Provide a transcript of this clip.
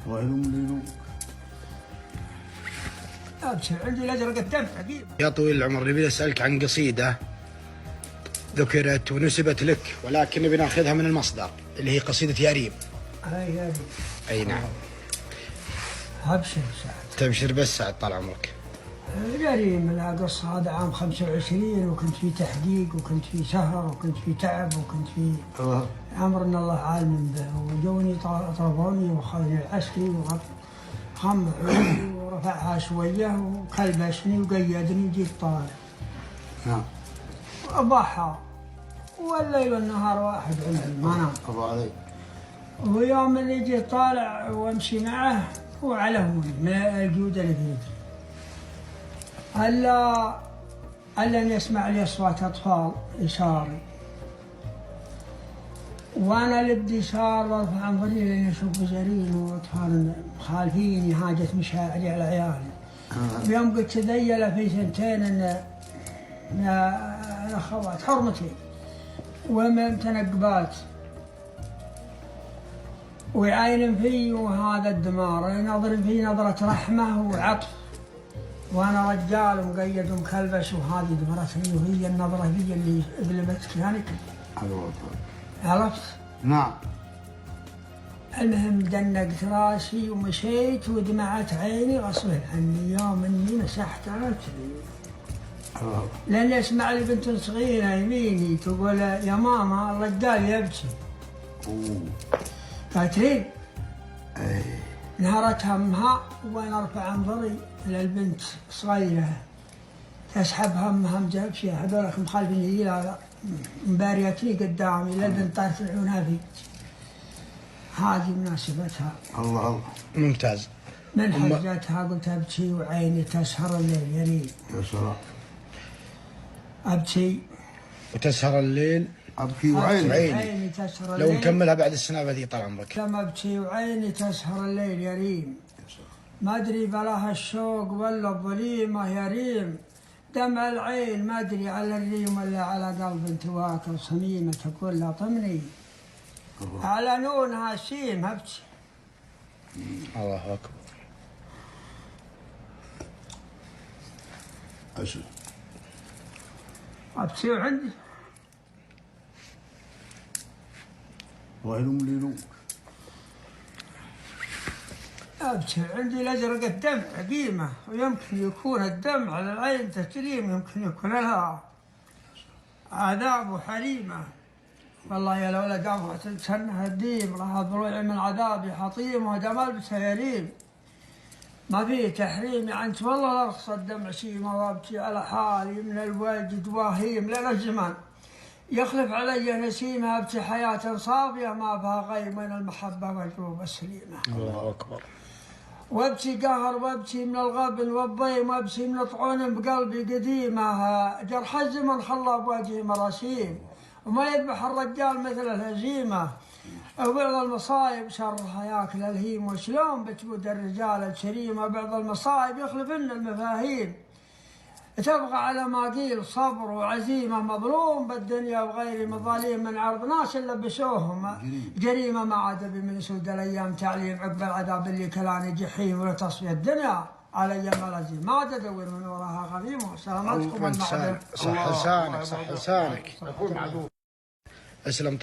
الله يلوم. ابشر عندي الازرق الدم عقيم. يا طويل العمر نبي نسألك عن قصيدة ذكرت ونسبت لك، ولكن نبي ناخذها من المصدر اللي هي قصيدة يا ريم. اي نعم. ابشر سعد. تبشر بس سعد طال عمرك. يا ريم القصة هذا عام 25 وكنت في تحقيق وكنت في سهر وكنت في تعب وكنت في امر ان الله عالم به، وجوني طربوني وخذني العسكري وخم ورفعها شويه وكلبشني وقيدني وجيت طالع. نعم. ضحى والليل والنهار واحد عندي ما نام. الله عليك. ويوم اللي جيت طالع وامشي معه هو على هوني من الجود اللي في يدي. ألا أن يسمع لي أصوات أطفال يساري، وأنا لبدي صار وارفع نظري لين أشوف زرين وأطفال مخالفيني حاجة مشاعري على عيالي. يوم قلت تذيل في سنتين إن الأخوات حرمتي ومتنقبات ويعاين في وهذا الدمار ينظر في نظرة رحمة وعطف، وانا رجال ومقيد ومكلبش وهذه دمرتني وهي النظره هي اللي ظلمتك يعني. عرفت؟ نعم. المهم دنقت راسي ومشيت ودمعت عيني غصبا عني يوم اني مسحت راسي. لان اسمع لي بنت صغيره يميني تقول يا ماما الرجال يبكي. قالت لي نهرت همها وانا ارفع انظري الى البنت صغيره تسحب همها مجابشيه هذولك مخالفين لي مباريتني قدامي للبنت طارت العونها في هذه مناسبتها. الله ممتاز. من حجتها قلت ابكي وعيني تسهر الليل يا ريم. يا سلام. ابكي وتسهر الليل. ابكي وعيني تسهر الليل. لو نكملها بعد السنابه ذي طال عمرك. لما ابكي وعيني تسهر الليل يا ريم، ما ادري بلاها الشوق ولا الظليمه يا ريم، دمع العين ما ادري على الريم ولا على قلب تواكل صميمه تقول لا طمني على نونها سيم ابكي. الله اكبر. ابكي وعندي الله يلوم. أبشر عندي الأزرق الدمع عقيمة، ويمكن يكون الدمع على العين تسليم، يمكن يكون لها عذاب وحريمة. والله يا الولد أبغى تنسنها الديم لها ضلوع من عذابي حطيم وهذا ملبسها يريم. ما فيه تحريم يعني والله لا أرخص الدمع شيمة وأبكي على حالي من الوجد واهيم لين الزمان يخلف علي نسيمة أبكي حياة صافية ما فيها غير من المحبة والقلوب السليمة. الله أكبر. وابكي قهر وابكي من الغبن والضيم وابكي من طعون بقلبي قديمة، جرح الزمن خلى بوجهي مراسيم وما يذبح الرجال مثل الهزيمة، وبعض المصايب شرها ياكل الهيم وشلون بتبود الرجال الكريمة، بعض المصايب يخلفن المفاهيم، تبغى على ما قيل صبر وعزيمة، مظلوم بالدنيا وغير مظاليم من عرض ناس لبسوهم جريمة، ما عاد من سود الأيام تعليم عقب العذاب اللي كلاني جحيم ولا تصفية الدنيا على أيام العزيم ما عاد أدور من وراها غريمة. سلامتكم المعدن. صح لسانك. اسلم.